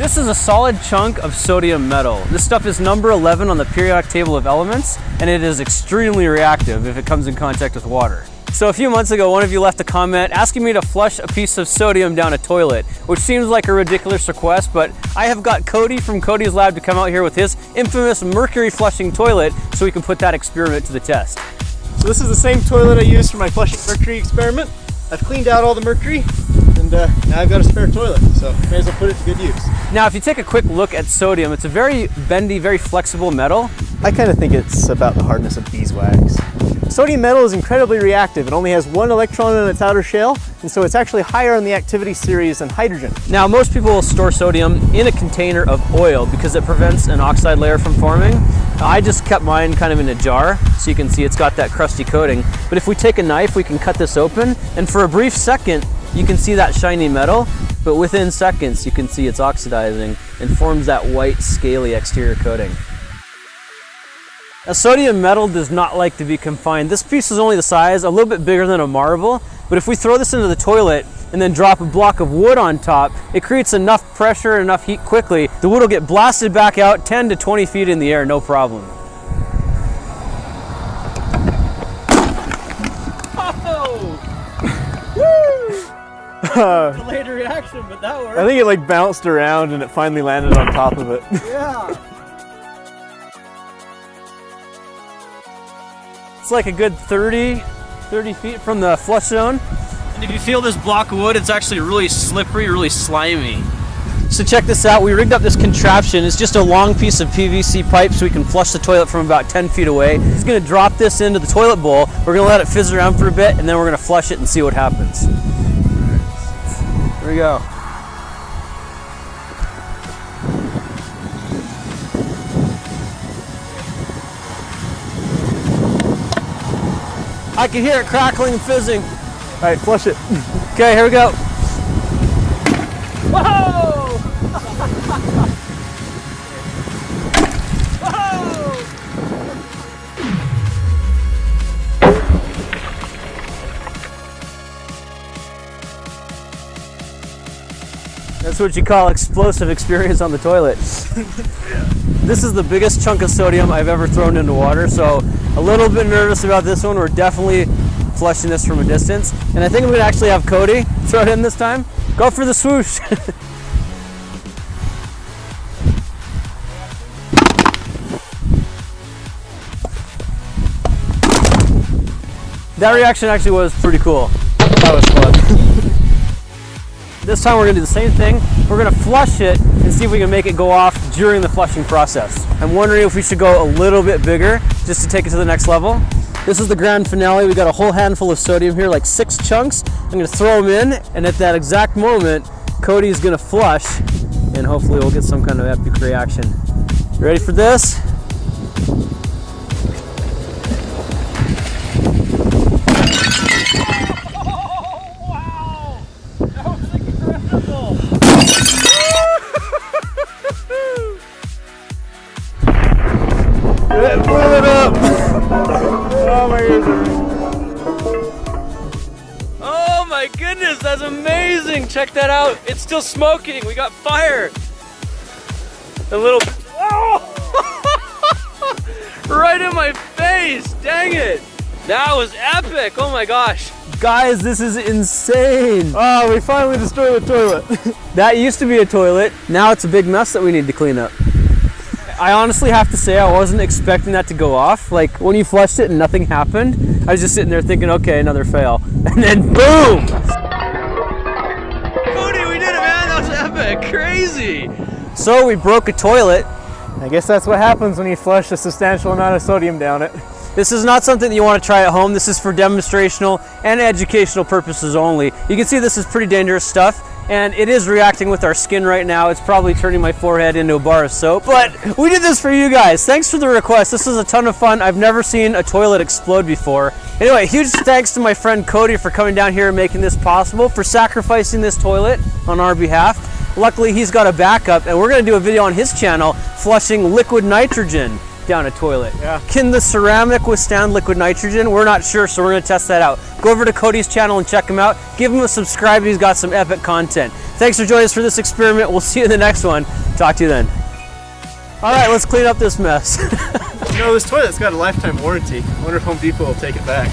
This is a solid chunk of sodium metal. This stuff is number 11 on the periodic table of elements, and it is extremely reactive if it comes in contact with water. So a few months ago, one of you left a comment asking me to flush a piece of sodium down a toilet, which seems like a ridiculous request, but I have got Cody from Cody's lab to come out here with his infamous mercury flushing toilet so we can put that experiment to the test. So this is the same toilet I used for my flushing mercury experiment. I've cleaned out all the mercury, and now I've got a spare toilet, so may as well put it to good use. Now, if you take a quick look at sodium, it's a very bendy, very flexible metal. I kind of think it's about the hardness of beeswax. Sodium metal is incredibly reactive. It only has one electron in its outer shell, and so it's actually higher on the activity series than hydrogen. Now, most people will store sodium in a container of oil because it prevents an oxide layer from forming. I just kept mine kind of in a jar, so you can see it's got that crusty coating. But if we take a knife, we can cut this open, and for a brief second, you can see that shiny metal, but within seconds, you can see it's oxidizing and forms that white, scaly exterior coating. Now, sodium metal does not like to be confined. This piece is only the size, a little bit bigger than a marble, but if we throw this into the toilet and then drop a block of wood on top, it creates enough pressure and enough heat quickly, the wood will get blasted back out 10 to 20 feet in the air, no problem. Oh! Delayed reaction, but that worked. I think it like bounced around and it finally landed on top of it. Yeah. It's like a good 30 feet from the flush zone. And if you feel this block of wood, it's actually really slippery, really slimy. So check this out, we rigged up this contraption. It's just a long piece of PVC pipe so we can flush the toilet from about 10 feet away. He's gonna drop this into the toilet bowl. We're gonna let it fizz around for a bit and then we're gonna flush it and see what happens. Here we go. I can hear it crackling and fizzing. All right, flush it. Okay, here we go. Whoa! That's what you call explosive experience on the toilet. This is the biggest chunk of sodium I've ever thrown into water, so a little bit nervous about this one. We're definitely flushing this from a distance. And I think I'm gonna actually have Cody throw it in this time. Go for the swoosh. That reaction actually was pretty cool. That was fun. This time we're gonna do the same thing. We're gonna flush it and see if we can make it go off during the flushing process. I'm wondering if we should go a little bit bigger just to take it to the next level. This is the grand finale. We got a whole handful of sodium here, like 6 chunks. I'm gonna throw them in, and at that exact moment, Cody's gonna flush, and hopefully we'll get some kind of epic reaction. You ready for this? It blew it up! Oh, my ears are... Oh my goodness, that's amazing! Check that out. It's still smoking. We got fire. A little... Oh! Right in my face. Dang it. That was epic. Oh my gosh. Guys, this is insane. Oh, we finally destroyed the toilet. That used to be a toilet. Now it's a big mess that we need to clean up. I honestly have to say I wasn't expecting that to go off. Like when you flushed it and nothing happened, I was just sitting there thinking, okay, another fail. And then boom! Cody, we did it, man. That was epic. Crazy. So we broke a toilet. I guess that's what happens when you flush a substantial amount of sodium down it. This is not something that you want to try at home. This is for demonstrational and educational purposes only. You can see this is pretty dangerous stuff. And it is reacting with our skin right now. It's probably turning my forehead into a bar of soap. But we did this for you guys. Thanks for the request. This was a ton of fun. I've never seen a toilet explode before. Anyway, huge thanks to my friend Cody for coming down here and making this possible, for sacrificing this toilet on our behalf. Luckily, he's got a backup, and we're gonna do a video on his channel flushing liquid nitrogen down a toilet. Yeah. Can the ceramic withstand liquid nitrogen? We're not sure, so we're gonna test that out. Go over to Cody's channel and check him out. Give him a subscribe, he's got some epic content. Thanks for joining us for this experiment. We'll see you in the next one. Talk to you then. All right, let's clean up this mess. You know, this toilet's got a lifetime warranty. I wonder if Home Depot will take it back.